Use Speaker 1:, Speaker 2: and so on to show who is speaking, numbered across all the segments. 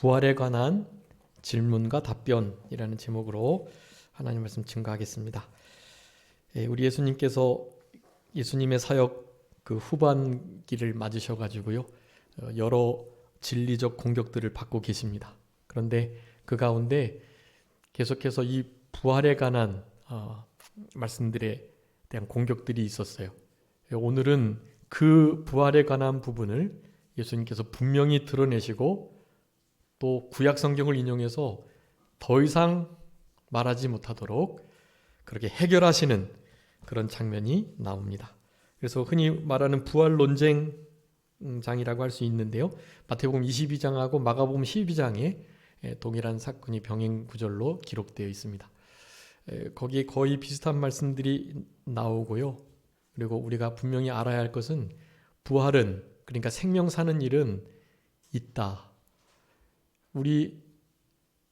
Speaker 1: 부활에 관한 질문과 답변이라는 제목으로 하나님 말씀 증거하겠습니다. 우리 예수님께서 예수님의 사역 그 후반기를 맞으셔가지고요, 여러 진리적 공격들을 받고 계십니다. 그런데 그 가운데 계속해서 이 부활에 관한 말씀들에 대한 공격들이 있었어요. 오늘은 그 부활에 관한 부분을 예수님께서 분명히 드러내시고 또 구약 성경을 인용해서 더 이상 말하지 못하도록 그렇게 해결하시는 그런 장면이 나옵니다. 그래서 흔히 말하는 부활 논쟁장이라고 할 수 있는데요, 마태복음 22장하고 마가복음 12장에 동일한 사건이 병행 구절로 기록되어 있습니다. 거기에 거의 비슷한 말씀들이 나오고요. 그리고 우리가 분명히 알아야 할 것은 부활은, 그러니까 생명 사는 일은 있다. 우리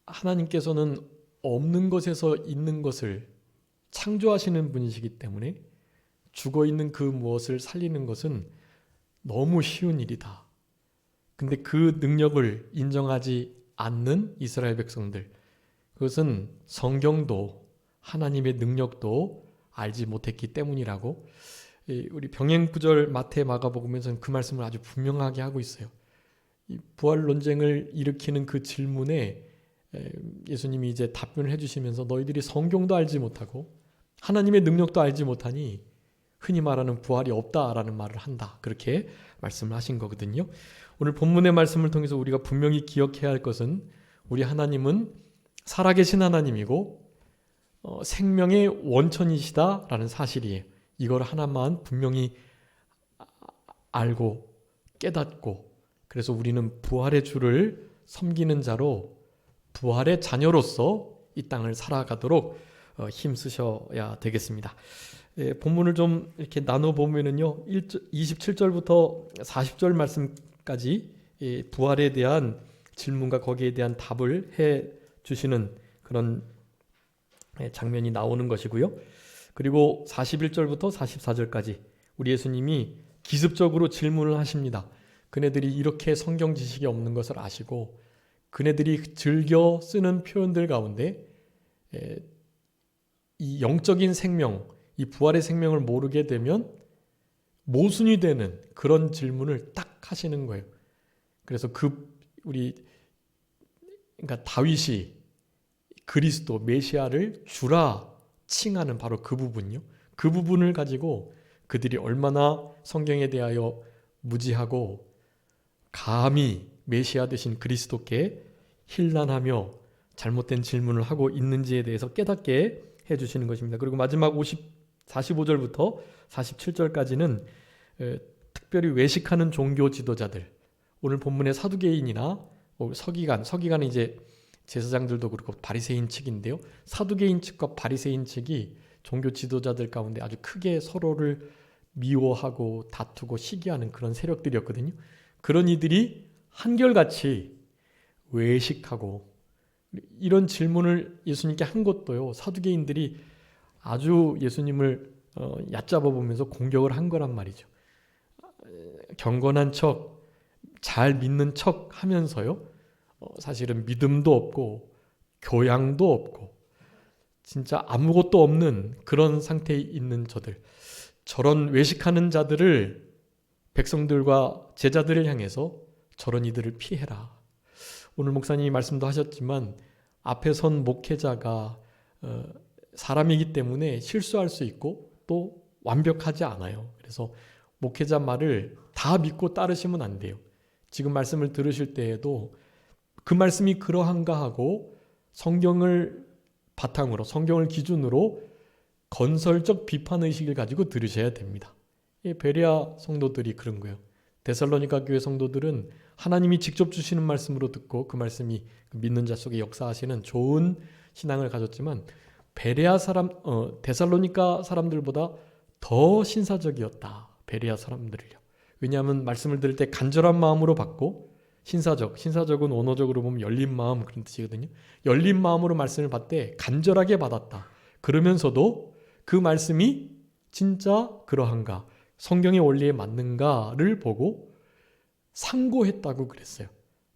Speaker 1: 하나님께서는 없는 것에서 있는 것을 창조하시는 분이시기 때문에 죽어있는 그 무엇을 살리는 것은 너무 쉬운 일이다. 근데 그 능력을 인정하지 않는 이스라엘 백성들, 그것은 성경도 하나님의 능력도 알지 못했기 때문이라고 우리 병행구절 마태 마가복음에서는 그 말씀을 아주 분명하게 하고 있어요. 이 부활 논쟁을 일으키는 그 질문에 예수님이 이제 답변을 해주시면서 너희들이 성경도 알지 못하고 하나님의 능력도 알지 못하니 흔히 말하는 부활이 없다라는 말을 한다, 그렇게 말씀을 하신 거거든요. 오늘 본문의 말씀을 통해서 우리가 분명히 기억해야 할 것은 우리 하나님은 살아계신 하나님이고 생명의 원천이시다라는 사실이에요. 이걸 하나만 분명히 알고 깨닫고, 그래서 우리는 부활의 주를 섬기는 자로 부활의 자녀로서 이 땅을 살아가도록 힘쓰셔야 되겠습니다. 본문을 좀 이렇게 나눠보면은요, 27절부터 40절 말씀까지 부활에 대한 질문과 거기에 대한 답을 해 주시는 그런 장면이 나오는 것이고요. 그리고 41절부터 44절까지 우리 예수님이 기습적으로 질문을 하십니다. 그네들이 이렇게 성경 지식이 없는 것을 아시고 그네들이 즐겨 쓰는 표현들 가운데 이 영적인 생명, 이 부활의 생명을 모르게 되면 모순이 되는 그런 질문을 딱 하시는 거예요. 그래서 그러니까 다윗이 그리스도 메시아를 주라 칭하는 바로 그 부분요. 그 부분을 가지고 그들이 얼마나 성경에 대하여 무지하고 감히 메시아 되신 그리스도께 힐난하며 잘못된 질문을 하고 있는지에 대해서 깨닫게 해주시는 것입니다. 그리고 마지막 45절부터 47절까지는 특별히 외식하는 종교 지도자들, 오늘 본문의 사두개인이나 서기관은 이제 제사장들도 그렇고 바리새인 측인데요, 사두개인 측과 바리새인 측이 종교 지도자들 가운데 아주 크게 서로를 미워하고 다투고 시기하는 그런 세력들이었거든요. 그런 이들이 한결같이 외식하고 이런 질문을 예수님께 한 것도요, 사두개인들이 아주 예수님을 얕잡아 보면서 공격을 한 거란 말이죠. 경건한 척, 잘 믿는 척 하면서요, 사실은 믿음도 없고 교양도 없고 진짜 아무것도 없는 그런 상태에 있는 저런 외식하는 자들을 백성들과 제자들을 향해서 저런 이들을 피해라. 오늘 목사님이 말씀도 하셨지만 앞에 선 목회자가 사람이기 때문에 실수할 수 있고 또 완벽하지 않아요. 그래서 목회자 말을 다 믿고 따르시면 안 돼요. 지금 말씀을 들으실 때에도 그 말씀이 그러한가 하고 성경을 바탕으로, 성경을 기준으로 건설적 비판의식을 가지고 들으셔야 됩니다. 베레아 성도들이 그런 거예요. 데살로니가 교회 성도들은 하나님이 직접 주시는 말씀으로 듣고 그 말씀이 믿는 자 속에 역사하시는 좋은 신앙을 가졌지만 데살로니가 사람들보다 더 신사적이었다. 베레아 사람들을요. 왜냐하면 말씀을 들을 때 간절한 마음으로 받고, 신사적은 언어적으로 보면 열린 마음 그런 뜻이거든요. 열린 마음으로 말씀을 받되 간절하게 받았다. 그러면서도 그 말씀이 진짜 그러한가, 성경의 원리에 맞는가를 보고 상고했다고 그랬어요.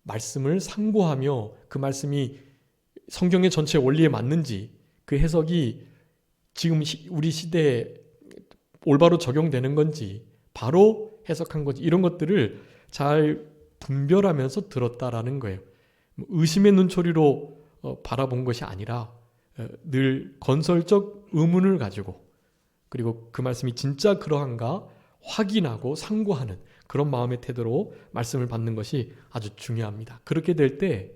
Speaker 1: 말씀을 상고하며 그 말씀이 성경의 전체 원리에 맞는지, 그 해석이 지금 우리 시대에 올바로 적용되는 건지, 바로 해석한 건지, 이런 것들을 잘 분별하면서 들었다라는 거예요. 의심의 눈초리로 바라본 것이 아니라 늘 건설적 의문을 가지고, 그리고 그 말씀이 진짜 그러한가 확인하고 상고하는 그런 마음의 태도로 말씀을 받는 것이 아주 중요합니다. 그렇게 될 때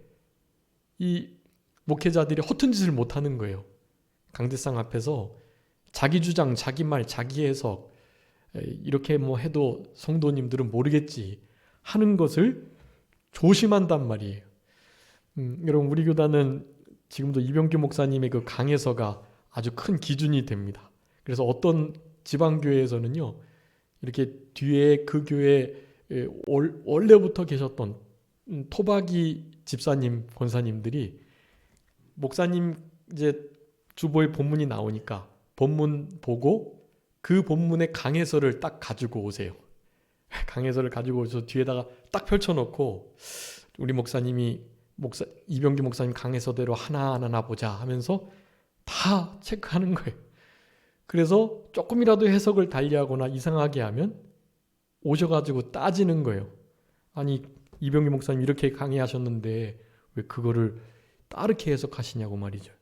Speaker 1: 이 목회자들이 허튼 짓을 못하는 거예요. 강대상 앞에서 자기 주장, 자기 말, 자기 해석, 이렇게 뭐 해도 성도님들은 모르겠지 하는 것을 조심한단 말이에요. 여러분, 우리 교단은 지금도 이병규 목사님의 그 강해서가 아주 큰 기준이 됩니다. 그래서 어떤 지방교회에서는요, 이렇게 뒤에 그 교회에 원래부터 계셨던 토박이 집사님, 권사님들이 목사님 이제 주보에 본문이 나오니까 본문 보고 그 본문의 강해서를 딱 가지고 오세요. 강해서를 가지고 오셔서 뒤에다가 딱 펼쳐놓고 우리 목사님이 이병규 목사님 강해서대로 하나하나 보자 하면서 다 체크하는 거예요. 그래서 조금이라도 해석을 달리하거나 이상하게 하면 오셔가지고 따지는 거예요. 아니, 이병규 목사님 이렇게 강의하셨는데 왜 그거를 다르게 해석하시냐고 말이죠.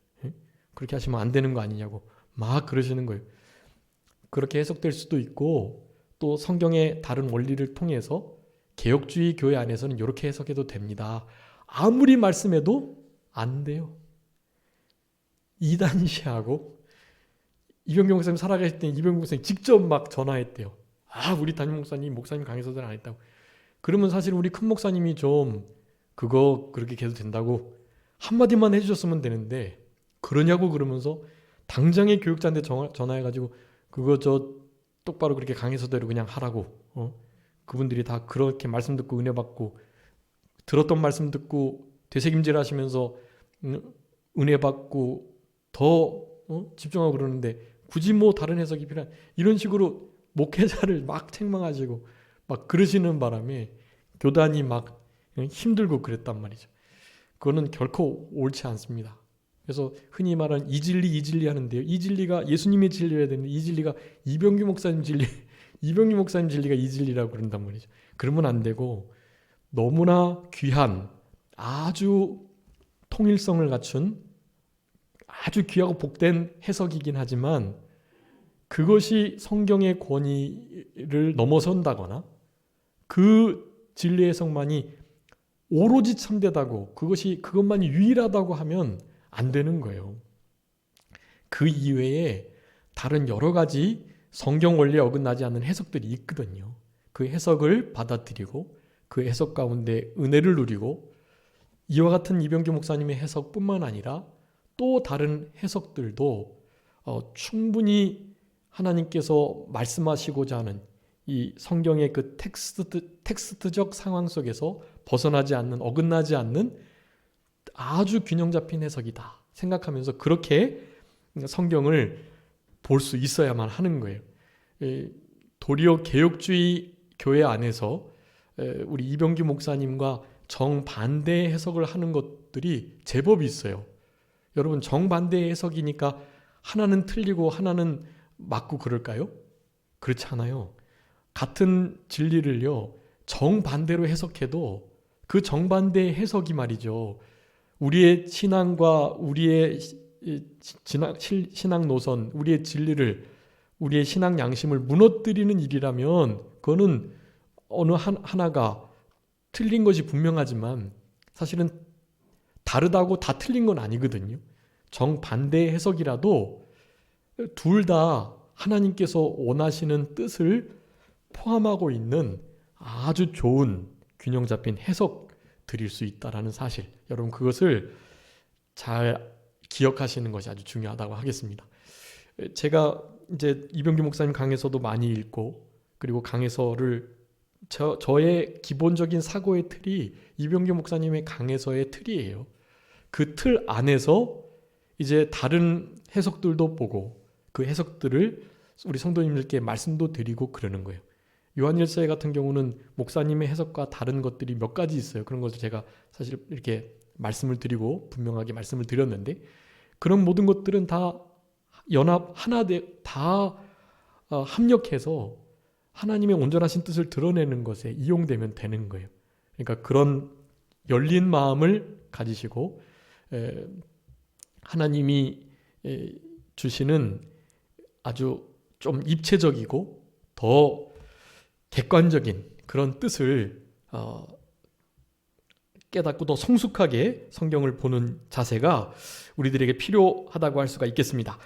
Speaker 1: 그렇게 하시면 안 되는 거 아니냐고 막 그러시는 거예요. 그렇게 해석될 수도 있고, 또 성경의 다른 원리를 통해서 개혁주의 교회 안에서는 이렇게 해석해도 됩니다. 아무리 말씀해도 안 돼요. 이단시하고 이병규 목사님 살아계실 때 이병규 목사님 직접 막 전화했대요. 우리 담임 목사님 강해서들 안 했다고. 그러면 사실 우리 큰 목사님이 좀 그거 그렇게 계속 된다고 한마디만 해주셨으면 되는데, 그러냐고 그러면서 당장에 교육자한테 전화해가지고 그거 저 똑바로 그렇게 강해서대로 그냥 하라고. 그분들이 다 그렇게 말씀 듣고 은혜 받고 들었던 말씀 듣고 되새김질 하시면서 은혜 받고 더 집중하고 그러는데 굳이 뭐 다른 해석이 필요한, 이런 식으로 목회자를 막 책망하시고 막 그러시는 바람에 교단이 막 힘들고 그랬단 말이죠. 그거는 결코 옳지 않습니다. 그래서 흔히 말하는 이진리 하는데요. 이 진리가 예수님의 진리여야 되는데 이 진리가 이병규 목사님 진리가 이 진리라고 그런단 말이죠. 그러면 안 되고, 너무나 귀한, 아주 통일성을 갖춘 아주 귀하고 복된 해석이긴 하지만 그것이 성경의 권위를 넘어선다거나 그 진리 해석만이 오로지 참되다고, 그것만이 유일하다고 하면 안 되는 거예요. 그 이외에 다른 여러 가지 성경 원리에 어긋나지 않는 해석들이 있거든요. 그 해석을 받아들이고 그 해석 가운데 은혜를 누리고, 이와 같은 이병규 목사님의 해석뿐만 아니라 또 다른 해석들도 충분히 하나님께서 말씀하시고자 하는 이 성경의 그 텍스트적 상황 속에서 벗어나지 않는, 어긋나지 않는 아주 균형 잡힌 해석이다 생각하면서 그렇게 성경을 볼 수 있어야만 하는 거예요. 도리어 개혁주의 교회 안에서 우리 이병규 목사님과 정반대의 해석을 하는 것들이 제법 있어요. 여러분, 정반대의 해석이니까 하나는 틀리고 하나는 맞고 그럴까요? 그렇지 않아요. 같은 진리를요, 정반대로 해석해도 그 정반대의 해석이 말이죠, 우리의 신앙과 우리의 신앙 노선, 우리의 진리를, 우리의 신앙 양심을 무너뜨리는 일이라면 그거는 어느 하나가 틀린 것이 분명하지만 사실은 다르다고 다 틀린 건 아니거든요. 정반대의 해석이라도 둘 다 하나님께서 원하시는 뜻을 포함하고 있는 아주 좋은 균형 잡힌 해석 드릴 수 있다라는 사실, 여러분 그것을 잘 기억하시는 것이 아주 중요하다고 하겠습니다. 제가 이제 이병규 목사님 강해서도 많이 읽고, 그리고 강해서를 저의 기본적인 사고의 틀이 이병규 목사님의 강해서의 틀이에요. 그 틀 안에서 이제 다른 해석들도 보고 그 해석들을 우리 성도님들께 말씀도 드리고 그러는 거예요. 요한일서에 같은 경우는 목사님의 해석과 다른 것들이 몇 가지 있어요. 그런 것을 제가 사실 이렇게 말씀을 드리고 분명하게 말씀을 드렸는데, 그런 모든 것들은 다 연합 하나 다 합력해서 하나님의 온전하신 뜻을 드러내는 것에 이용되면 되는 거예요. 그러니까 그런 열린 마음을 가지시고 하나님이 주시는 아주 좀 입체적이고 더 객관적인 그런 뜻을 깨닫고 더 성숙하게 성경을 보는 자세가 우리들에게 필요하다고 할 수가 있겠습니다.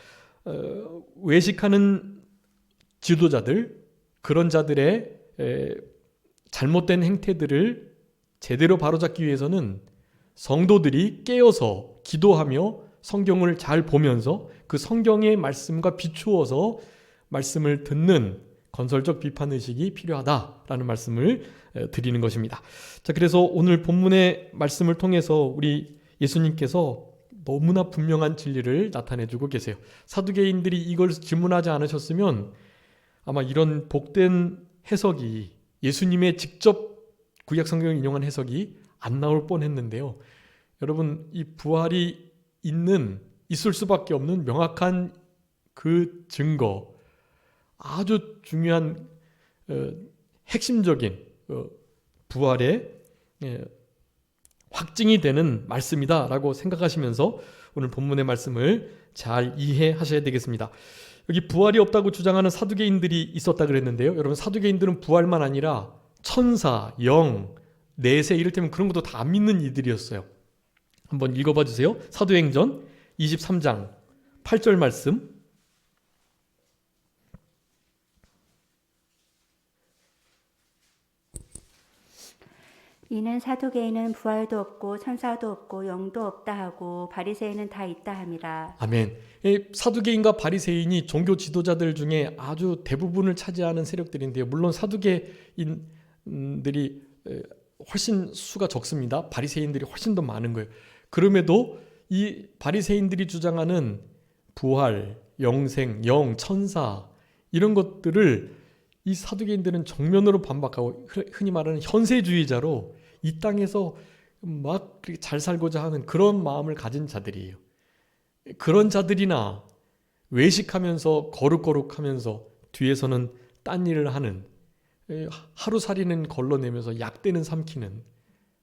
Speaker 1: 외식하는 지도자들, 그런 자들의 잘못된 행태들을 제대로 바로잡기 위해서는 성도들이 깨어서 기도하며 성경을 잘 보면서 그 성경의 말씀과 비추어서 말씀을 듣는 건설적 비판의식이 필요하다라는 말씀을 드리는 것입니다. 자, 그래서 오늘 본문의 말씀을 통해서 우리 예수님께서 너무나 분명한 진리를 나타내주고 계세요. 사두개인들이 이걸 질문하지 않으셨으면 아마 이런 복된 해석이, 예수님의 직접 구약 성경을 인용한 해석이 안 나올 뻔했는데요. 여러분, 이 부활이 있을 수밖에 없는 명확한 그 증거, 아주 중요한 핵심적인 부활의 확증이 되는 말씀이다라고 생각하시면서 오늘 본문의 말씀을 잘 이해하셔야 되겠습니다. 여기 부활이 없다고 주장하는 사두개인들이 있었다 그랬는데요. 여러분, 사두개인들은 부활만 아니라 천사, 영, 내세, 이를테면 그런 것도 다 안 믿는 이들이었어요. 한번 읽어봐 주세요. 사도행전 23장 8절 말씀.
Speaker 2: 이는 사두개인은 부활도 없고 천사도 없고 영도 없다 하고 바리새인은 다 있다 함이라.
Speaker 1: 아멘. 사두개인과 바리새인이 종교 지도자들 중에 아주 대부분을 차지하는 세력들인데요. 물론 사두개인들이 훨씬 수가 적습니다. 바리새인들이 훨씬 더 많은 거예요. 그럼에도 이 바리새인들이 주장하는 부활, 영생, 영, 천사, 이런 것들을 이 사두개인들은 정면으로 반박하고, 흔히 말하는 현세주의자로 이 땅에서 막 잘 살고자 하는 그런 마음을 가진 자들이에요. 그런 자들이나 외식하면서 거룩거룩하면서 뒤에서는 딴 일을 하는, 하루살이는 걸러내면서 약대는 삼키는,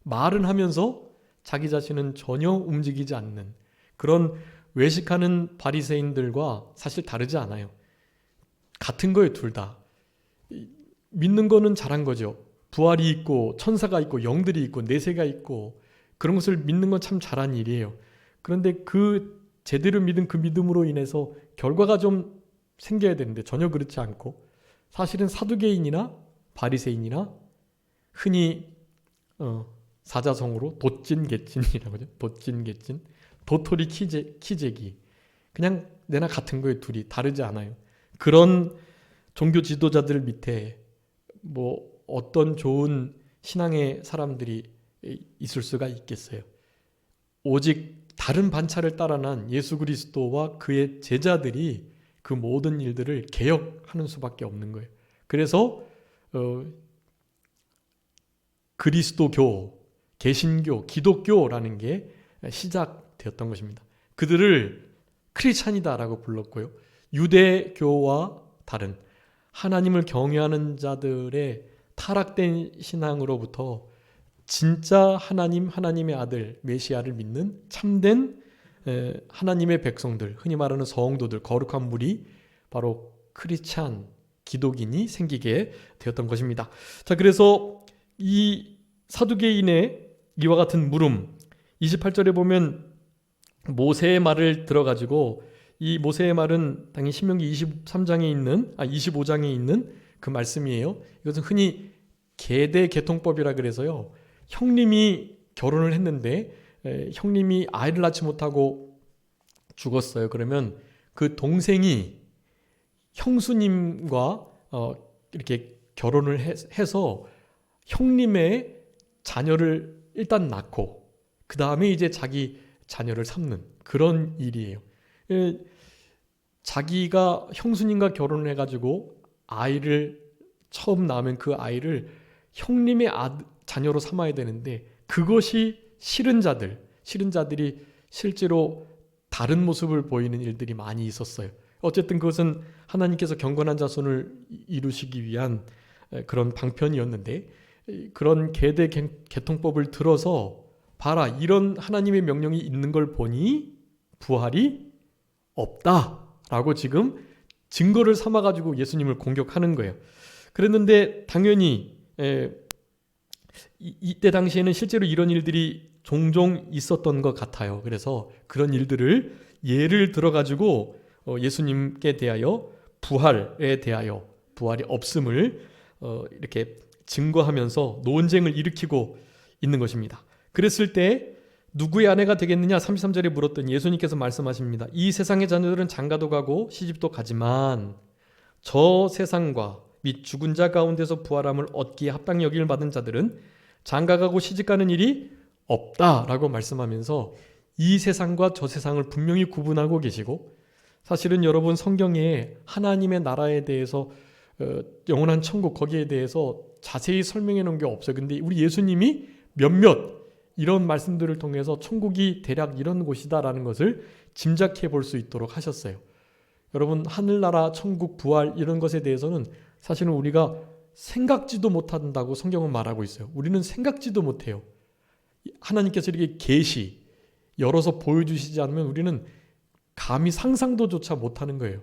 Speaker 1: 말은 하면서 자기 자신은 전혀 움직이지 않는 그런 외식하는 바리새인들과 사실 다르지 않아요. 같은 거예요, 둘 다. 믿는 거는 잘한 거죠. 부활이 있고 천사가 있고 영들이 있고 내세가 있고 그런 것을 믿는 건 참 잘한 일이에요. 그런데 그 제대로 믿은 그 믿음으로 인해서 결과가 좀 생겨야 되는데 전혀 그렇지 않고, 사실은 사두개인이나 바리새인이나 흔히 사자성어로 돛진개찐이라고 하죠. 돛진개찐, 도토리 키재기, 그냥 내나 같은 거예요. 둘이 다르지 않아요. 그런 종교 지도자들 밑에 뭐 어떤 좋은 신앙의 사람들이 있을 수가 있겠어요. 오직 다른 반차를 따라난 예수 그리스도와 그의 제자들이 그 모든 일들을 개혁하는 수밖에 없는 거예요. 그래서 그리스도교, 개신교, 기독교라는 게 시작되었던 것입니다. 그들을 크리스찬이다라고 불렀고요. 유대교와 다른 하나님을 경외하는 자들의 타락된 신앙으로부터 진짜 하나님의 아들 메시아를 믿는 참된 하나님의 백성들, 흔히 말하는 성도들, 거룩한 무리, 바로 크리스찬, 기독인이 생기게 되었던 것입니다. 자, 그래서 이 사두개인의 이와 같은 물음, 28절에 보면 모세의 말을 들어가지고, 이 모세의 말은 당연히 신명기 25장에 있는 그 말씀이에요. 이것은 흔히 계대 계통법이라 그래서요, 형님이 결혼을 했는데 형님이 아이를 낳지 못하고 죽었어요. 그러면 그 동생이 형수님과 이렇게 결혼을 해서 형님의 자녀를 일단 낳고 그 다음에 이제 자기 자녀를 삼는 그런 일이에요. 자기가 형수님과 결혼을 해가지고 아이를 처음 낳으면 그 아이를 형님의 자녀로 삼아야 되는데 그것이 싫은 자들이 실제로 다른 모습을 보이는 일들이 많이 있었어요. 어쨌든 그것은 하나님께서 경건한 자손을 이루시기 위한 그런 방편이었는데, 그런 계대 계통법을 들어서 봐라, 이런 하나님의 명령이 있는 걸 보니 부활이 없다라고 지금 증거를 삼아가지고 예수님을 공격하는 거예요. 그랬는데 당연히 이때 당시에는 실제로 이런 일들이 종종 있었던 것 같아요. 그래서 그런 일들을 예를 들어가지고 예수님께 대하여 부활에 대하여 부활이 없음을 이렇게 증거하면서 논쟁을 일으키고 있는 것입니다. 그랬을 때 누구의 아내가 되겠느냐 33절에 물었더니 예수님께서 말씀하십니다. 이 세상의 자녀들은 장가도 가고 시집도 가지만 저 세상과 및 죽은 자 가운데서 부활함을 얻기에 합당 여김을 받은 자들은 장가가고 시집가는 일이 없다라고 말씀하면서 이 세상과 저 세상을 분명히 구분하고 계시고, 사실은 여러분 성경에 하나님의 나라에 대해서 영원한 천국 거기에 대해서 자세히 설명해 놓은 게 없어요. 근데 우리 예수님이 몇몇 이런 말씀들을 통해서 천국이 대략 이런 곳이다라는 것을 짐작해 볼 수 있도록 하셨어요. 여러분 하늘나라, 천국, 부활 이런 것에 대해서는 사실은 우리가 생각지도 못한다고 성경은 말하고 있어요. 우리는 생각지도 못해요. 하나님께서 이렇게 계시 열어서 보여주시지 않으면 우리는 감히 상상도조차 못하는 거예요.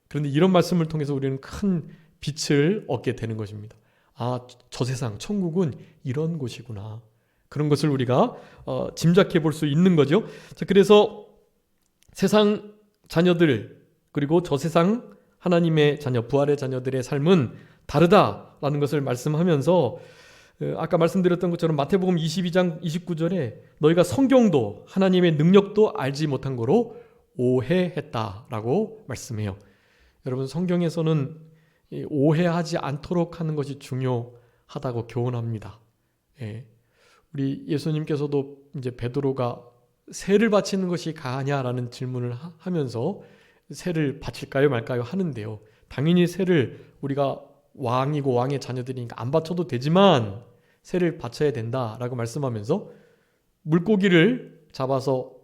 Speaker 1: 그런데 이런 말씀을 통해서 우리는 큰 빛을 얻게 되는 것입니다. 아, 저 세상, 천국은 이런 곳이구나. 그런 것을 우리가 짐작해 볼 수 있는 거죠. 자, 그래서 세상 자녀들 그리고 저 세상 하나님의 자녀, 부활의 자녀들의 삶은 다르다라는 것을 말씀하면서 아까 말씀드렸던 것처럼 마태복음 22장 29절에 너희가 성경도 하나님의 능력도 알지 못한 거로 오해했다라고 말씀해요. 여러분 성경에서는 오해하지 않도록 하는 것이 중요하다고 교훈합니다. 우리 예수님께서도 이제 베드로가 세를 바치는 것이 가하냐라는 질문을 하면서 세를 바칠까요 말까요 하는데요. 당연히 세를 우리가 왕이고 왕의 자녀들이니까 안 바쳐도 되지만 세를 바쳐야 된다라고 말씀하면서 물고기를 잡아서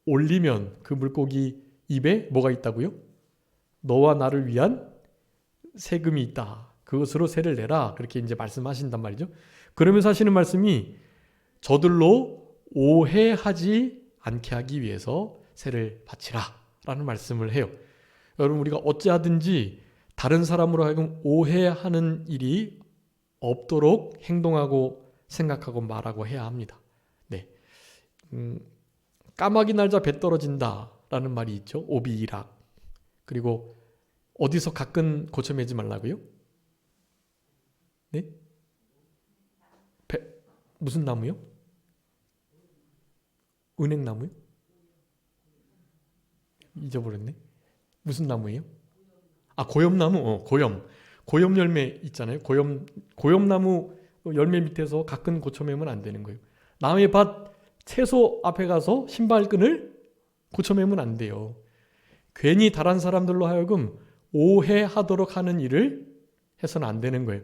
Speaker 1: 올리면 그 물고기 입에 뭐가 있다고요? 너와 나를 위한 세금이 있다. 그것으로 세를 내라. 그렇게 이제 말씀하신단 말이죠. 그러면서 하시는 말씀이 저들로 오해하지 않게 하기 위해서 세를 바치라 라는 말씀을 해요. 여러분 우리가 어찌하든지 다른 사람으로 하여금 오해하는 일이 없도록 행동하고 생각하고 말하고 해야 합니다. 네, 까마귀 날자 배 떨어진다 라는 말이 있죠. 오비이락. 그리고 어디서 가끔 고쳐 매지 말라고요? 네? 무슨 나무요? 은행나무요? 잊어버렸네. 무슨 나무예요? 아, 고염나무. 고염 열매 있잖아요. 고염나무 열매 밑에서 가끔 고쳐 매면 안 되는 거예요. 남의 밭 채소 앞에 가서 신발끈을 고쳐 매면 안 돼요. 괜히 다른 사람들로 하여금 오해하도록 하는 일을 해서는 안 되는 거예요.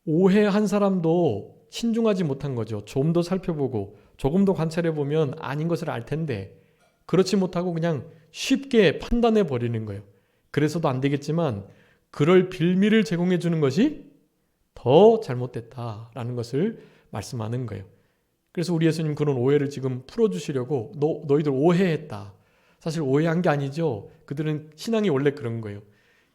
Speaker 1: 오해한 사람도 신중하지 못한 거죠. 좀 더 살펴보고 조금 더 관찰해 보면 아닌 것을 알 텐데 그렇지 못하고 그냥 쉽게 판단해 버리는 거예요. 그래서도 안 되겠지만 그럴 빌미를 제공해 주는 것이 더 잘못됐다라는 것을 말씀하는 거예요. 그래서 우리 예수님 그런 오해를 지금 풀어주시려고 너희들 오해했다. 사실 오해한 게 아니죠. 그들은 신앙이 원래 그런 거예요.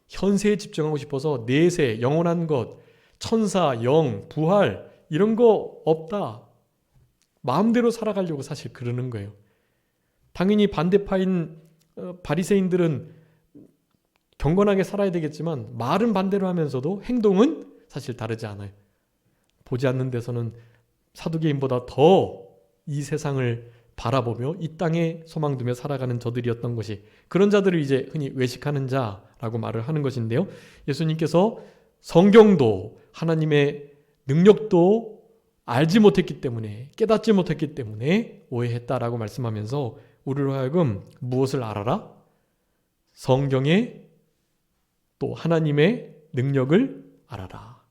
Speaker 1: 현세에 집중하고 싶어서 내세, 영원한 것, 천사, 영, 부활 이런 거 없다. 마음대로 살아가려고 사실 그러는 거예요. 당연히 반대파인 바리새인들은 경건하게 살아야 되겠지만 말은 반대로 하면서도 행동은 사실 다르지 않아요. 보지 않는 데서는 사두개인보다 더 이 세상을 바라보며 이 땅에 소망 두며 살아가는 저들이었던 것이, 그런 자들을 이제 흔히 외식하는 자라고 말을 하는 것인데요. 예수님께서 성경도 하나님의 능력도 알지 못했기 때문에, 깨닫지 못했기 때문에 오해했다라고 말씀하면서 우리로 하여금 무엇을 알아라? 성경의 또 하나님의 능력을 알아라.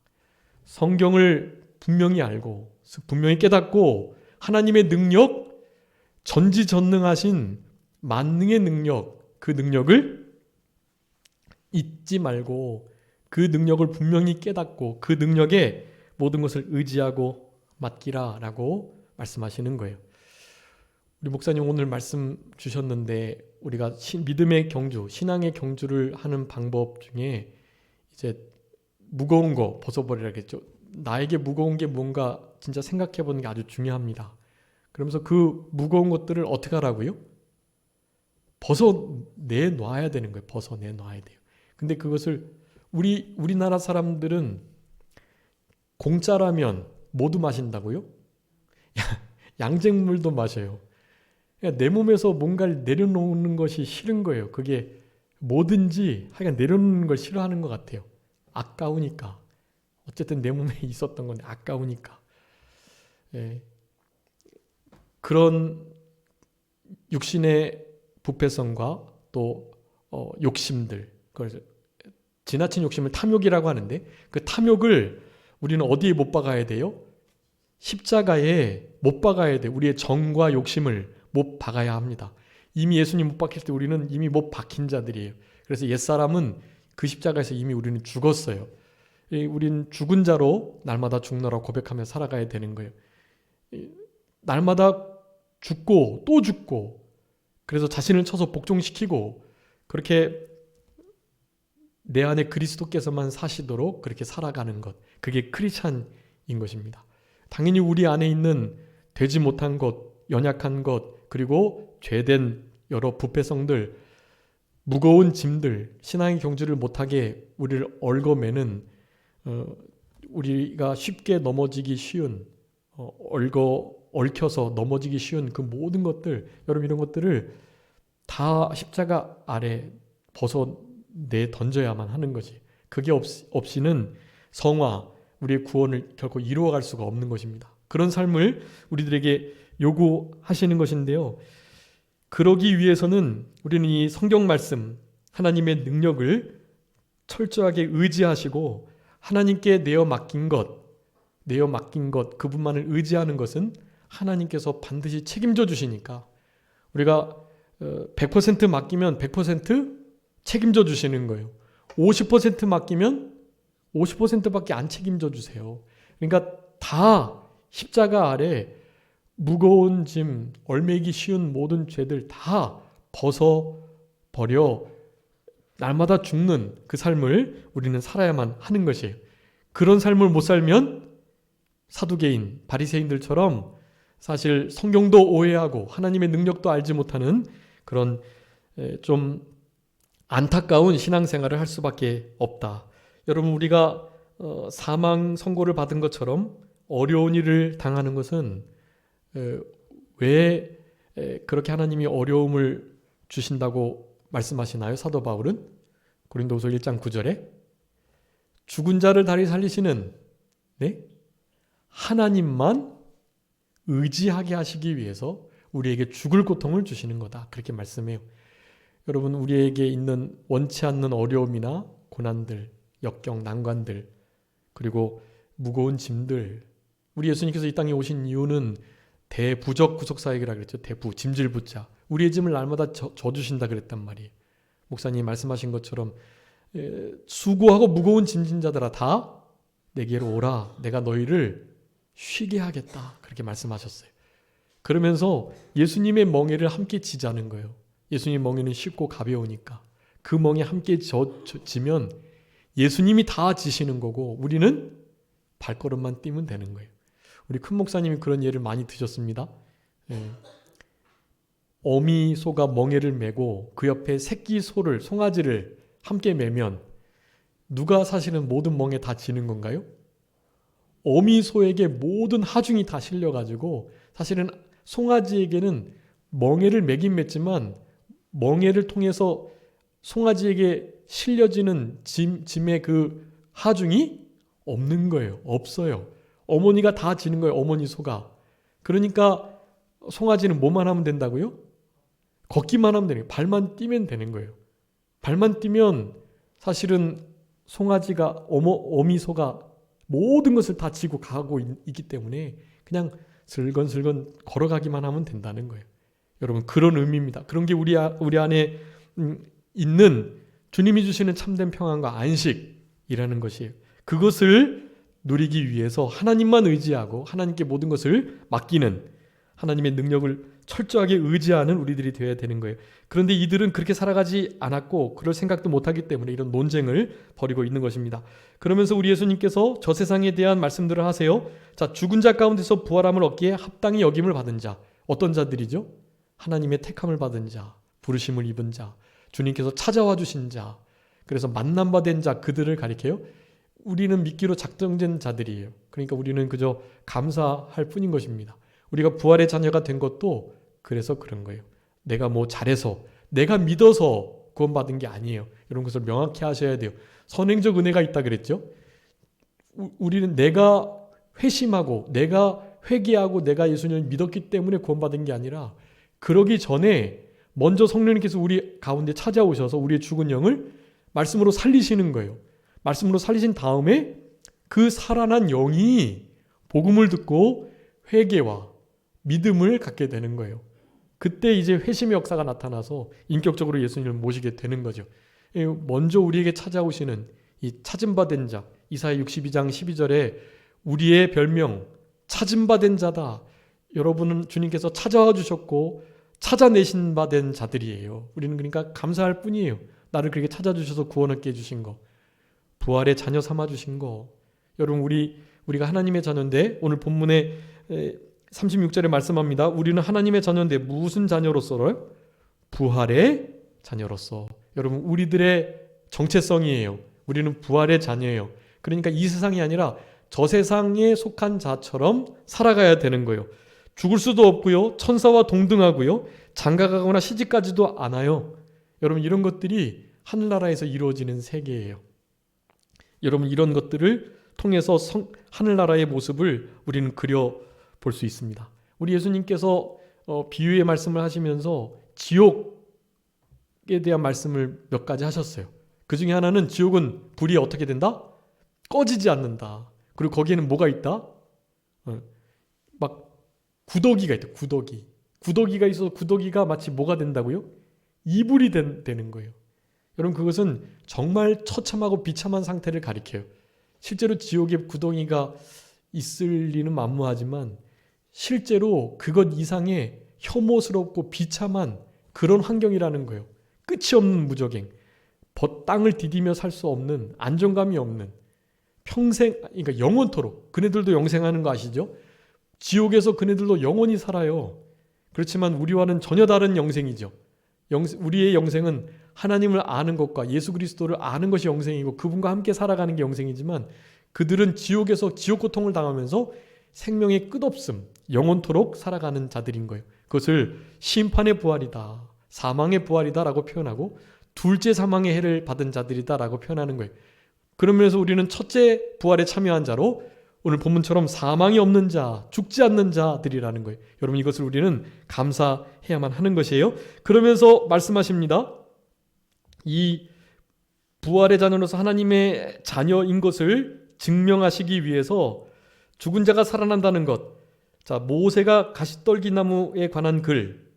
Speaker 1: 성경을 분명히 알고 분명히 깨닫고 하나님의 능력, 전지전능하신 만능의 능력, 그 능력을 잊지 말고 그 능력을 분명히 깨닫고 그 능력에 모든 것을 의지하고 맡기라 라고 말씀하시는 거예요. 우리 목사님 오늘 말씀 주셨는데 우리가 믿음의 경주, 신앙의 경주를 하는 방법 중에 이제 무거운 거 벗어버리라겠죠. 나에게 무거운 게 뭔가 진짜 생각해 보는 게 아주 중요합니다. 그러면서 그 무거운 것들을 어떻게 하라고요? 벗어내놔야 되는 거예요. 벗어내놔야 돼요. 근데 그것을 우리나라 사람들은 공짜라면 모두 마신다고요? 양쟁물도 마셔요. 그러니까 내 몸에서 뭔가를 내려놓는 것이 싫은 거예요. 그게 뭐든지 하여간 내려놓는 걸 싫어하는 것 같아요. 아까우니까. 어쨌든 내 몸에 있었던 건데 아까우니까. 예. 그런 육신의 부패성과 또 욕심들, 그걸 지나친 욕심을 탐욕이라고 하는데 그 탐욕을 우리는 어디에 못 박아야 돼요? 십자가에 못 박아야 돼. 우리의 정과 욕심을 못 박아야 합니다. 이미 예수님 못 박힐 때 우리는 이미 못 박힌 자들이에요. 그래서 옛사람은 그 십자가에서 이미 우리는 죽었어요. 우린 죽은 자로 날마다 죽노라 고백하며 살아가야 되는 거예요. 날마다 죽고 또 죽고 그래서 자신을 쳐서 복종시키고 그렇게 내 안에 그리스도께서만 사시도록 그렇게 살아가는 것, 그게 크리스찬인 것입니다. 당연히 우리 안에 있는 되지 못한 것, 연약한 것, 그리고 죄된 여러 부패성들, 무거운 짐들, 신앙의 경주를 못하게 우리를 얽어매는 우리가 쉽게 넘어지기 쉬운 얽혀서 넘어지기 쉬운 그 모든 것들, 여러분 이런 것들을 다 십자가 아래 벗어내 던져야만 하는 거지. 그게 없이는 성화, 우리의 구원을 결코 이루어갈 수가 없는 것입니다. 그런 삶을 우리들에게 요구하시는 것인데요. 그러기 위해서는 우리는 이 성경 말씀, 하나님의 능력을 철저하게 의지하시고 하나님께 내어 맡긴 것, 그분만을 의지하는 것은 하나님께서 반드시 책임져 주시니까 우리가 100% 맡기면 100% 책임져 주시는 거예요. 50% 맡기면 50%밖에 안 책임져 주세요. 그러니까 다 십자가 아래 무거운 짐, 얽매기 쉬운 모든 죄들 다 벗어버려 날마다 죽는 그 삶을 우리는 살아야만 하는 것이에요. 그런 삶을 못 살면 사두개인, 바리새인들처럼 사실 성경도 오해하고 하나님의 능력도 알지 못하는 그런 좀 안타까운 신앙생활을 할 수밖에 없다. 여러분 우리가 사망 선고를 받은 것처럼 어려운 일을 당하는 것은 왜 그렇게 하나님이 어려움을 주신다고 말씀하시나요? 사도 바울은 고린도후서 1장 9절에 죽은 자를 다시 살리시는 하나님만 의지하게 하시기 위해서 우리에게 죽을 고통을 주시는 거다. 그렇게 말씀해요. 여러분 우리에게 있는 원치 않는 어려움이나 고난들, 역경, 난관들 그리고 무거운 짐들 우리 예수님께서 이 땅에 오신 이유는 대부적 구속사역이라 그랬죠. 대부, 짐질부자. 우리의 짐을 날마다 져주신다 그랬단 말이에요. 목사님이 말씀하신 것처럼 수고하고 무거운 짐진 자들아 다 내게로 오라. 내가 너희를 쉬게 하겠다. 그렇게 말씀하셨어요. 그러면서 예수님의 멍에를 함께 지자는 거예요. 예수님 멍에는 쉽고 가벼우니까. 그 멍에 함께 지면 예수님이 다 지시는 거고 우리는 발걸음만 띄면 되는 거예요. 우리 큰 목사님이 그런 예를 많이 드셨습니다. 어미 소가 멍에를 메고 그 옆에 새끼 소를, 송아지를 함께 메면 누가 사실은 모든 멍에 다 지는 건가요? 어미 소에게 모든 하중이 다 실려가지고 사실은 송아지에게는 멍에를 메긴 맸지만 멍에를 통해서 송아지에게 실려지는 짐의 그 하중이 없는 거예요. 없어요. 어머니가 다 지는 거예요. 어머니 소가. 그러니까 송아지는 뭐만 하면 된다고요? 걷기만 하면 되는 거예요. 발만 뛰면 되는 거예요. 발만 뛰면 사실은 송아지가 어미 소가 모든 것을 다 지고 가고 있기 때문에 그냥 슬건슬건 걸어가기만 하면 된다는 거예요. 여러분, 그런 의미입니다. 그런 게 우리 안에 있는 주님이 주시는 참된 평안과 안식이라는 것이에요. 그것을 누리기 위해서 하나님만 의지하고 하나님께 모든 것을 맡기는, 하나님의 능력을 철저하게 의지하는 우리들이 되어야 되는 거예요. 그런데 이들은 그렇게 살아가지 않았고 그럴 생각도 못하기 때문에 이런 논쟁을 벌이고 있는 것입니다. 그러면서 우리 예수님께서 저 세상에 대한 말씀들을 하세요. 자, 죽은 자 가운데서 부활함을 얻기에 합당히 여김을 받은 자, 어떤 자들이죠? 하나님의 택함을 받은 자, 부르심을 입은 자, 주님께서 찾아와 주신 자, 그래서 만남받은 자, 그들을 가리켜요. 우리는 믿기로 작정된 자들이에요. 그러니까 우리는 그저 감사할 뿐인 것입니다. 우리가 부활의 자녀가 된 것도 그래서 그런 거예요. 내가 뭐 잘해서, 내가 믿어서 구원받은 게 아니에요. 이런 것을 명확히 하셔야 돼요. 선행적 은혜가 있다 그랬죠. 우리는 내가 회심하고 내가 회개하고 내가 예수님을 믿었기 때문에 구원받은 게 아니라, 그러기 전에 먼저 성령님께서 우리 가운데 찾아오셔서 우리의 죽은 영을 말씀으로 살리시는 거예요. 말씀으로 살리신 다음에 그 살아난 영이 복음을 듣고 회개와 믿음을 갖게 되는 거예요. 그때 이제 회심의 역사가 나타나서 인격적으로 예수님을 모시게 되는 거죠. 먼저 우리에게 찾아오시는 이 찾음받은 자, 이사야 62장 12절에 우리의 별명 찾음받은 자다. 여러분은 주님께서 찾아와 주셨고 찾아내신 바 된 자들이에요. 우리는 그러니까 감사할 뿐이에요. 나를 그렇게 찾아주셔서 구원하게 해주신 거, 부활의 자녀 삼아주신 거. 여러분, 우리가 하나님의 자녀인데, 오늘 본문에 36절에 말씀합니다. 우리는 하나님의 자녀인데 무슨 자녀로서요? 부활의 자녀로서. 여러분, 우리들의 정체성이에요. 우리는 부활의 자녀예요. 그러니까 이 세상이 아니라 저 세상에 속한 자처럼 살아가야 되는 거예요. 죽을 수도 없고요. 천사와 동등하고요. 장가가거나 시집가지도 않아요. 여러분, 이런 것들이 하늘나라에서 이루어지는 세계예요. 여러분, 이런 것들을 통해서 하늘나라의 모습을 우리는 그려볼 수 있습니다. 우리 예수님께서 비유의 말씀을 하시면서 지옥에 대한 말씀을 몇 가지 하셨어요. 그 중에 하나는 지옥은 불이 어떻게 된다? 꺼지지 않는다. 그리고 거기에는 뭐가 있다? 막 구더기가 있다. 구더기가 있어서 구더기가 마치 뭐가 된다고요? 이불이 되는 거예요. 여러분, 그것은 정말 처참하고 비참한 상태를 가리켜요. 실제로 지옥에 구덩이가 있을 리는 만무하지만 실제로 그것 이상의 혐오스럽고 비참한 그런 환경이라는 거예요. 끝이 없는 무적행, 땅을 디디며 살 수 없는, 안정감이 없는, 평생, 그러니까 영원토록. 그네들도 영생하는 거 아시죠? 지옥에서 그네들도 영원히 살아요. 그렇지만 우리와는 전혀 다른 영생이죠. 우리의 영생은 하나님을 아는 것과 예수 그리스도를 아는 것이 영생이고 그분과 함께 살아가는 게 영생이지만, 그들은 지옥에서 지옥 고통을 당하면서 생명의 끝없음, 영원토록 살아가는 자들인 거예요. 그것을 심판의 부활이다, 사망의 부활이다 라고 표현하고, 둘째 사망의 해를 받은 자들이다 라고 표현하는 거예요. 그러면서 우리는 첫째 부활에 참여한 자로 오늘 본문처럼 사망이 없는 자, 죽지 않는 자들이라는 거예요. 여러분, 이것을 우리는 감사해야만 하는 것이에요. 그러면서 말씀하십니다. 이 부활의 자녀로서 하나님의 자녀인 것을 증명하시기 위해서 죽은 자가 살아난다는 것. 자, 모세가 가시떨기나무에 관한 글,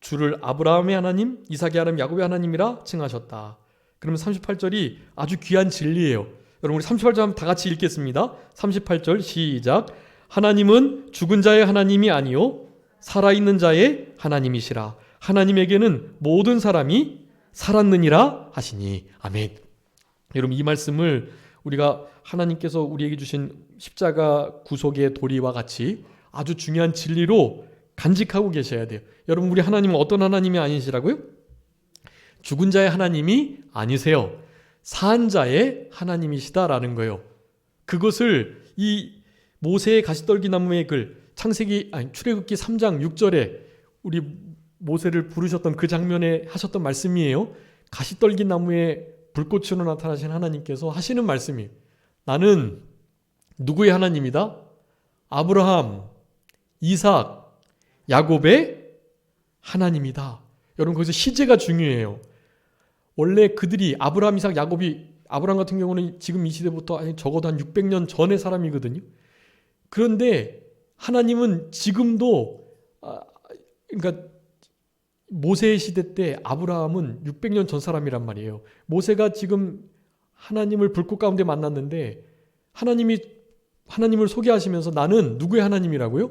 Speaker 1: 주를 아브라함의 하나님, 이삭의 하나님, 야곱의 하나님이라 칭하셨다. 그러면 38절이 아주 귀한 진리예요. 여러분, 우리 38절 한번 다 같이 읽겠습니다. 38절 시작. 하나님은 죽은 자의 하나님이 아니요 살아있는 자의 하나님이시라. 하나님에게는 모든 사람이 살았느니라 하시니. 아멘. 여러분, 이 말씀을 우리가 하나님께서 우리에게 주신 십자가 구속의 도리와 같이 아주 중요한 진리로 간직하고 계셔야 돼요. 여러분, 우리 하나님은 어떤 하나님이 아니시라고요? 죽은 자의 하나님이 아니세요. 산 자의 하나님이시다라는 거예요. 그것을 이 모세의 가시떨기나무의 글, 출애굽기 3장 6절에 우리 모세를 부르셨던 그 장면에 하셨던 말씀이에요. 가시떨기나무에 불꽃으로 나타나신 하나님께서 하시는 말씀이에요. 나는 누구의 하나님이다? 아브라함, 이삭, 야곱의 하나님이다. 여러분, 거기서 시제가 중요해요. 원래 그들이 아브라함, 이삭, 야곱이 아브라함 같은 경우는 지금 이 시대부터 아니 적어도 한 600년 전의 사람이거든요. 그런데 하나님은 지금도 그러니까 모세의 시대 때 아브라함은 600년 전 사람이란 말이에요. 모세가 지금 하나님을 불꽃 가운데 만났는데 하나님을 소개하시면서 나는 누구의 하나님이라고요?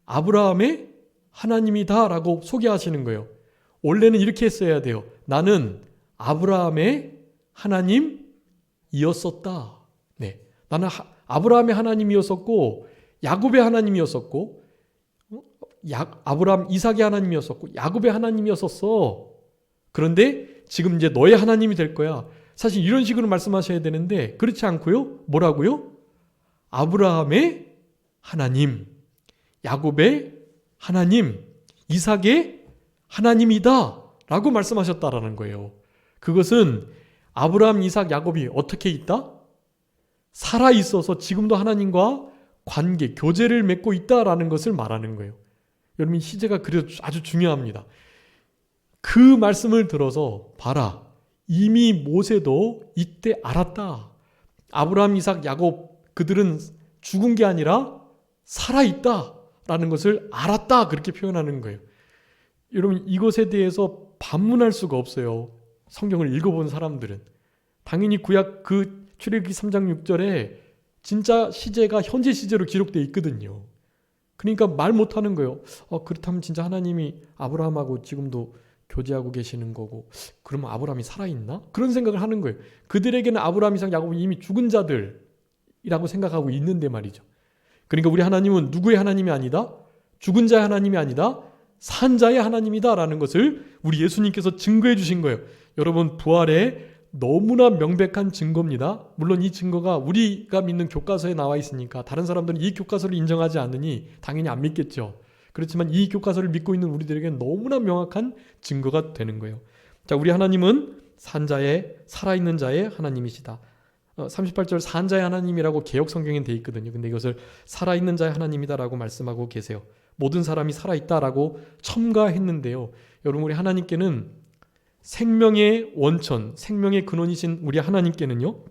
Speaker 1: 아브라함의 하나님이다라고 소개하시는 거예요. 원래는 이렇게 했어야 돼요. 나는 아브라함의 하나님이었었다. 네, 나는 아브라함의 하나님이었었고 야곱의 하나님이었었고 아브라함, 이삭의 하나님이었었고 야곱의 하나님이었었어. 그런데 지금 이제 너의 하나님이 될 거야. 사실 이런 식으로 말씀하셔야 되는데 그렇지 않고요. 뭐라고요? 아브라함의 하나님, 야곱의 하나님, 이삭의 하나님이다 라고 말씀하셨다라는 거예요. 그것은 아브라함, 이삭, 야곱이 어떻게 있다? 살아 있어서 지금도 하나님과 관계, 교제를 맺고 있다라는 것을 말하는 거예요. 여러분, 시제가 그래서 아주 중요합니다. 그 말씀을 들어서 봐라. 이미 모세도 이때 알았다. 아브라함, 이삭, 야곱 그들은 죽은 게 아니라 살아있다라는 것을 알았다. 그렇게 표현하는 거예요. 여러분, 이것에 대해서 반문할 수가 없어요. 성경을 읽어본 사람들은. 당연히 구약 그 출애굽기 3장 6절에 진짜 시제가 현재 시제로 기록되어 있거든요. 그러니까 말 못하는 거예요. 그렇다면 진짜 하나님이 아브라함하고 지금도 교제하고 계시는 거고 그러면 아브라함이 살아있나? 그런 생각을 하는 거예요. 그들에게는 아브라함, 이삭, 야곱은 이미 죽은 자들이라고 생각하고 있는데 말이죠. 그러니까 우리 하나님은 누구의 하나님이 아니다? 죽은 자의 하나님이 아니다. 산 자의 하나님이다 라는 것을 우리 예수님께서 증거해 주신 거예요. 여러분, 부활의 너무나 명백한 증거입니다. 물론 이 증거가 우리가 믿는 교과서에 나와 있으니까 다른 사람들은 이 교과서를 인정하지 않으니 당연히 안 믿겠죠. 그렇지만 이 교과서를 믿고 있는 우리들에게는 너무나 명확한 증거가 되는 거예요. 자, 우리 하나님은 산 자의, 살아있는 자의 하나님이시다. 38절 산 자의 하나님이라고 개역 성경에 되어 있거든요. 근데 이것을 살아있는 자의 하나님이다라고 말씀하고 계세요. 모든 사람이 살아있다라고 첨가했는데요. 여러분, 우리 하나님께는 생명의 원천, 생명의 근원이신 우리 하나님께는요,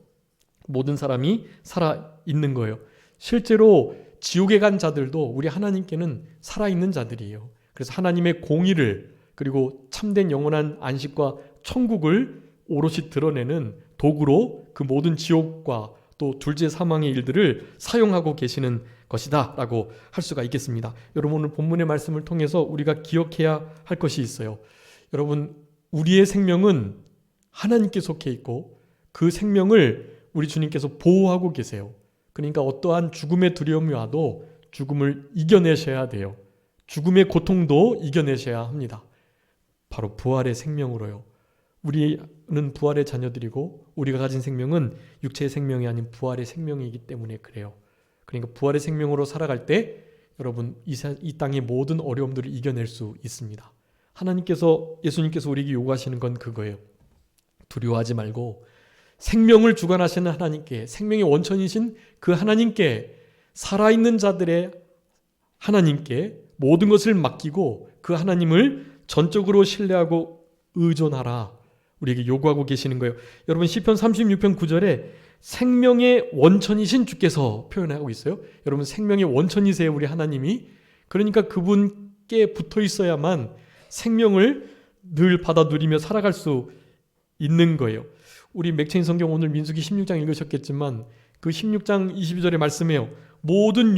Speaker 1: 모든 사람이 살아있는 거예요. 실제로 지옥에 간 자들도 우리 하나님께는 살아있는 자들이에요. 그래서 하나님의 공의를 그리고 참된 영원한 안식과 천국을 오롯이 드러내는 도구로 그 모든 지옥과 또 둘째 사망의 일들을 사용하고 계시는 것이다 라고 할 수가 있겠습니다. 여러분, 오늘 본문의 말씀을 통해서 우리가 기억해야 할 것이 있어요. 여러분, 우리의 생명은 하나님께 속해 있고 그 생명을 우리 주님께서 보호하고 계세요. 그러니까 어떠한 죽음의 두려움이 와도 죽음을 이겨내셔야 돼요. 죽음의 고통도 이겨내셔야 합니다. 바로 부활의 생명으로요. 우리는 부활의 자녀들이고 우리가 가진 생명은 육체의 생명이 아닌 부활의 생명이기 때문에 그래요. 그러니까 부활의 생명으로 살아갈 때 여러분, 이 땅의 모든 어려움들을 이겨낼 수 있습니다. 예수님께서 우리에게 요구하시는 건 그거예요. 두려워하지 말고 생명을 주관하시는 하나님께, 생명의 원천이신 그 하나님께, 살아있는 자들의 하나님께 모든 것을 맡기고 그 하나님을 전적으로 신뢰하고 의존하라. 우리에게 요구하고 계시는 거예요. 여러분, 시편 36편 9절에 생명의 원천이신 주께서 표현하고 있어요. 여러분, 생명의 원천이세요, 우리 하나님이. 그러니까 그분께 붙어 있어야만 생명을 늘 받아 누리며 살아갈 수 있는 거예요. 우리 맥체인 성경 오늘 민수기 16장 읽으셨겠지만 그 16장 22절에 말씀해요. 모든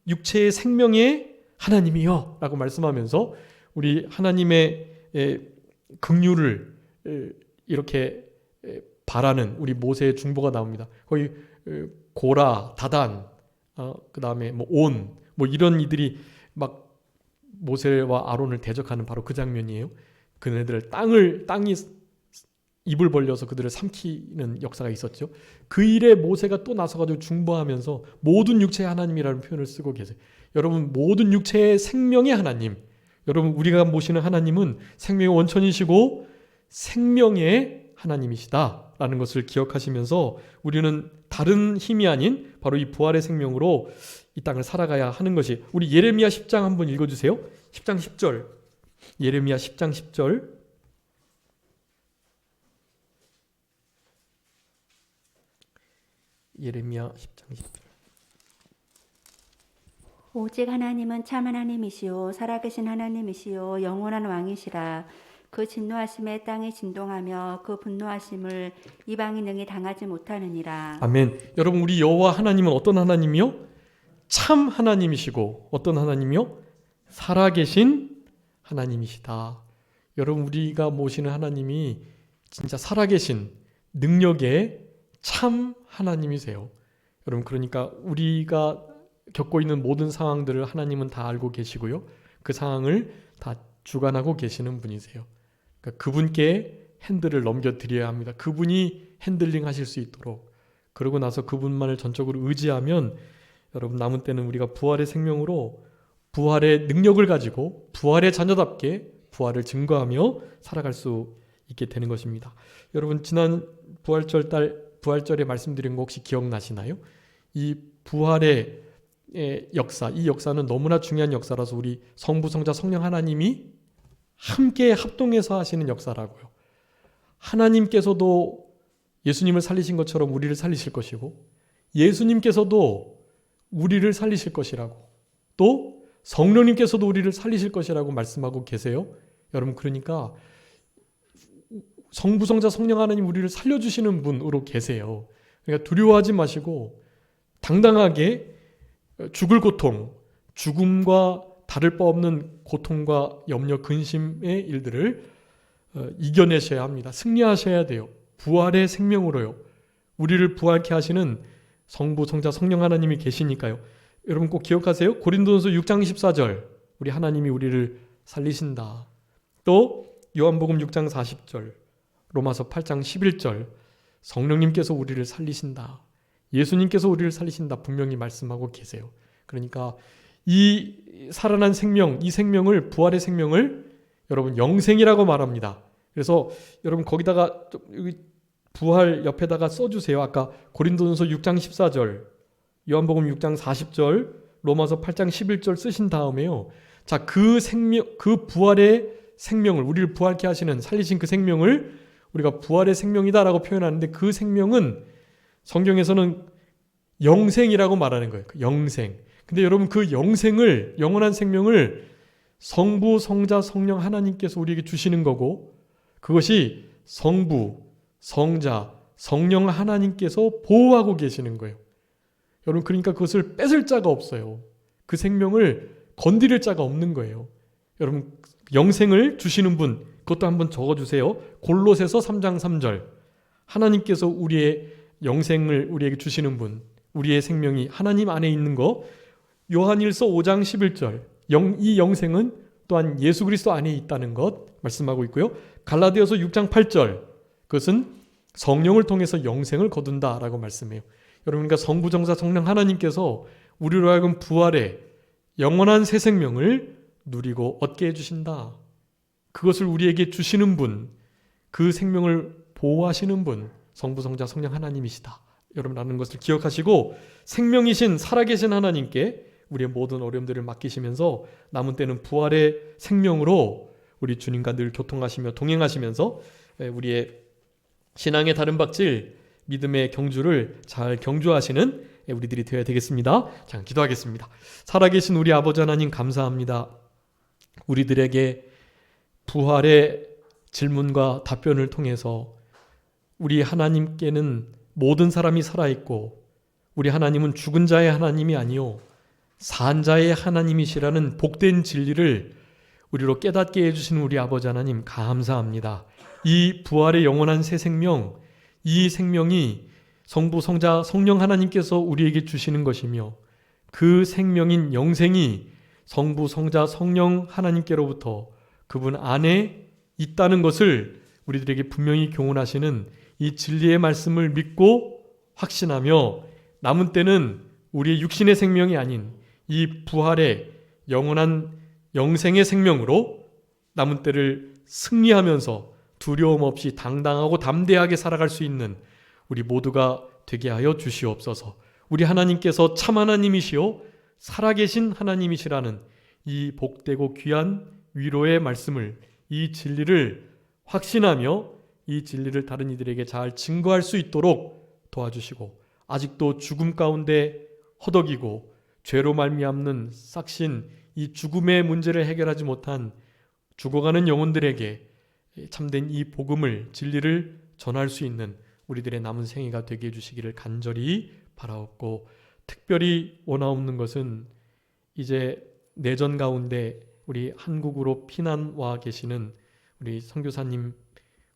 Speaker 1: 육체의 생명의 하나님이여 라고 말씀하면서 우리 하나님의 긍휼을 이렇게 바라는 우리 모세의 중보가 나옵니다. 거기 고라, 다단, 그 다음에 온 이런 이들이 막 모세와 아론을 대적하는 바로 그 장면이에요. 그네들 땅이 입을 벌려서 그들을 삼키는 역사가 있었죠. 그 일에 모세가 또 나서가지고 중보하면서 모든 육체의 하나님이라는 표현을 쓰고 계세요. 여러분, 모든 육체의 생명의 하나님, 여러분, 우리가 모시는 하나님은 생명의 원천이시고 생명의 하나님이시다라는 것을 기억하시면서 우리는 다른 힘이 아닌 바로 이 부활의 생명으로 이 땅을 살아가야 하는 것이, 우리 예레미야 10장 한번 읽어주세요. 10장 10절, 예레미야 10장 10절. 예레미야 10장 10절.
Speaker 2: 오직 하나님은 참 하나님이시요 살아계신 하나님이시요 영원한 왕이시라. 그 진노하심에 땅이 진동하며 그 분노하심을 이방이 능히 당하지 못하느니라.
Speaker 1: 아멘. 여러분, 우리 여호와 하나님은 어떤 하나님이요? 참 하나님이시고 어떤 하나님이요? 살아계신 하나님이시다. 여러분, 우리가 모시는 하나님이 진짜 살아계신 능력의 참 하나님이세요. 여러분, 그러니까 우리가 겪고 있는 모든 상황들을 하나님은 다 알고 계시고요. 그 상황을 다 주관하고 계시는 분이세요. 그러니까 그분께 핸들을 넘겨드려야 합니다. 그분이 핸들링 하실 수 있도록. 그러고 나서 그분만을 전적으로 의지하면 여러분, 남은 때는 우리가 부활의 생명으로 부활의 능력을 가지고 부활의 자녀답게 부활을 증거하며 살아갈 수 있게 되는 것입니다. 여러분, 지난 부활절에 말씀드린 거 혹시 기억나시나요? 이 부활의 역사, 이 역사는 너무나 중요한 역사라서 우리 성부, 성자, 성령 하나님이 함께 합동해서 하시는 역사라고요. 하나님께서도 예수님을 살리신 것처럼 우리를 살리실 것이고 예수님께서도 우리를 살리실 것이라고, 또 성령님께서도 우리를 살리실 것이라고 말씀하고 계세요. 여러분, 그러니까 성부, 성자, 성령 하나님 우리를 살려주시는 분으로 계세요. 그러니까 두려워하지 마시고 당당하게 죽을 고통, 죽음과 다를 바 없는 고통과 염려, 근심의 일들을 이겨내셔야 합니다. 승리하셔야 돼요. 부활의 생명으로요. 우리를 부활케 하시는 성부, 성자, 성령 하나님이 계시니까요. 여러분 꼭 기억하세요. 고린도전서 6장 14절 우리 하나님이 우리를 살리신다. 또 요한복음 6장 40절, 로마서 8장 11절 성령님께서 우리를 살리신다. 예수님께서 우리를 살리신다. 분명히 말씀하고 계세요. 그러니까 이 살아난 생명, 이 생명을, 부활의 생명을 여러분 영생이라고 말합니다. 그래서 여러분 거기다가 여기 부활 옆에다가 써주세요. 아까 고린도전서 6장 14절, 요한복음 6장 40절, 로마서 8장 11절 쓰신 다음에요. 자, 그 생명, 그 부활의 생명을, 우리를 부활케 하시는 살리신 그 생명을 우리가 부활의 생명이다라고 표현하는데 그 생명은 성경에서는 영생이라고 말하는 거예요. 영생. 근데 여러분 그 영생을, 영원한 생명을 성부, 성자, 성령 하나님께서 우리에게 주시는 거고 그것이 성부, 성자, 성령 하나님께서 보호하고 계시는 거예요. 여러분 그러니까 그것을 뺏을 자가 없어요. 그 생명을 건드릴 자가 없는 거예요. 여러분 영생을 주시는 분 그것도 한번 적어주세요. 골로새서 3장 3절 하나님께서 우리의 영생을 우리에게 주시는 분, 우리의 생명이 하나님 안에 있는 거. 요한일서 5장 11절 이 영생은 또한 예수 그리스도 안에 있다는 것 말씀하고 있고요. 갈라디아서 6장 8절 그것은 성령을 통해서 영생을 거둔다라고 말씀해요. 여러분 그러니까 성부, 성자, 성령 하나님께서 우리로 하여금 부활의 영원한 새 생명을 누리고 얻게 해주신다. 그것을 우리에게 주시는 분, 그 생명을 보호하시는 분, 성부, 성자, 성령 하나님이시다. 여러분 아는 것을 기억하시고 생명이신 살아계신 하나님께 우리의 모든 어려움들을 맡기시면서 남은 때는 부활의 생명으로 우리 주님과 늘 교통하시며 동행하시면서 우리의 신앙의 다른 박질, 믿음의 경주를 잘 경주하시는 우리들이 되어야 되겠습니다. 자, 기도하겠습니다. 살아계신 우리 아버지 하나님 감사합니다. 우리들에게 부활의 질문과 답변을 통해서 우리 하나님께는 모든 사람이 살아있고 우리 하나님은 죽은 자의 하나님이 아니요 산 자의 하나님이시라는 복된 진리를 우리로 깨닫게 해주시는 우리 아버지 하나님 감사합니다. 이 부활의 영원한 새 생명, 이 생명이 성부, 성자, 성령 하나님께서 우리에게 주시는 것이며 그 생명인 영생이 성부, 성자, 성령 하나님께로부터 그분 안에 있다는 것을 우리들에게 분명히 교훈하시는 이 진리의 말씀을 믿고 확신하며 남은 때는 우리의 육신의 생명이 아닌 이 부활의 영원한 영생의 생명으로 남은 때를 승리하면서 두려움 없이 당당하고 담대하게 살아갈 수 있는 우리 모두가 되게 하여 주시옵소서. 우리 하나님께서 참 하나님이시오 살아계신 하나님이시라는 이 복되고 귀한 위로의 말씀을, 이 진리를 확신하며 이 진리를 다른 이들에게 잘 증거할 수 있도록 도와주시고 아직도 죽음 가운데 허덕이고 죄로 말미암는 싹신 이 죽음의 문제를 해결하지 못한 죽어가는 영혼들에게 참된 이 복음을 진리를 전할 수 있는 우리들의 남은 생애가 되게 해주시기를 간절히 바라옵고, 특별히 원하옵는 것은 이제 내전 가운데 우리 한국으로 피난 와 계시는 우리 선교사님,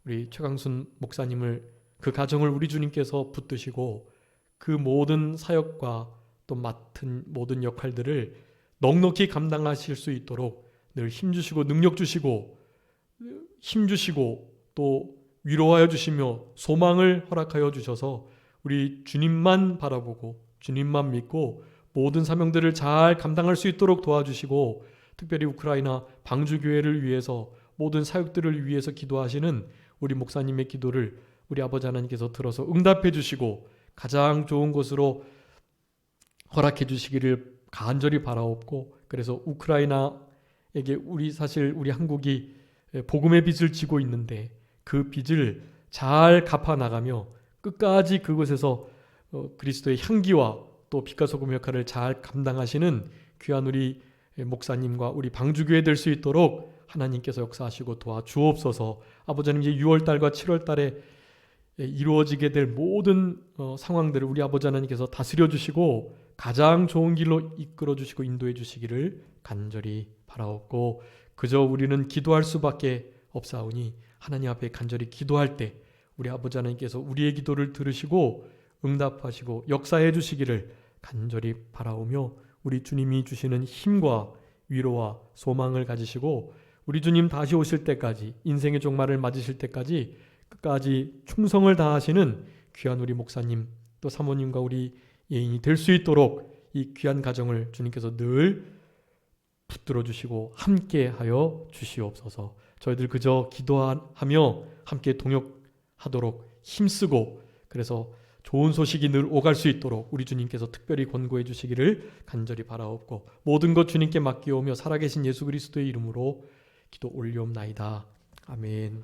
Speaker 1: 우리 최강순 목사님을, 그 가정을 우리 주님께서 붙드시고 그 모든 사역과 또 맡은 모든 역할들을 넉넉히 감당하실 수 있도록 늘 힘주시고 능력 주시고 힘주시고 또 위로하여 주시며 소망을 허락하여 주셔서 우리 주님만 바라보고 주님만 믿고 모든 사명들을 잘 감당할 수 있도록 도와주시고, 특별히 우크라이나 방주교회를 위해서 모든 사역들을 위해서 기도하시는 우리 목사님의 기도를 우리 아버지 하나님께서 들어서 응답해 주시고 가장 좋은 곳으로 허락해 주시기를 간절히 바라옵고, 그래서 우크라이나에게 우리 한국이 복음의 빚을 지고 있는데 그 빚을 잘 갚아 나가며 끝까지 그곳에서 그리스도의 향기와 또 빛과 소금 역할을 잘 감당하시는 귀한 우리 목사님과 우리 방주교회 될 수 있도록 하나님께서 역사하시고 도와주옵소서. 아버지 하나님, 이제 6월달과 7월달에 이루어지게 될 모든 상황들을 우리 아버지 하나님께서 다스려 주시고 가장 좋은 길로 이끌어 주시고 인도해 주시기를 간절히 바라옵고, 그저 우리는 기도할 수밖에 없사오니 하나님 앞에 간절히 기도할 때 우리 아버지 하나님께서 우리의 기도를 들으시고 응답하시고 역사해 주시기를 간절히 바라오며, 우리 주님이 주시는 힘과 위로와 소망을 가지시고 우리 주님 다시 오실 때까지, 인생의 종말을 맞으실 때까지 끝까지 충성을 다하시는 귀한 우리 목사님 또 사모님과 우리 예인이 될 수 있도록 이 귀한 가정을 주님께서 늘 붙들어 주시고 함께 하여 주시옵소서. 저희들 그저 기도하며 함께 동역하도록 힘쓰고, 그래서 좋은 소식이 늘 오갈 수 있도록 우리 주님께서 특별히 권고해 주시기를 간절히 바라옵고, 모든 것 주님께 맡기오며 살아계신 예수 그리스도의 이름으로 기도 올리옵나이다. 아멘.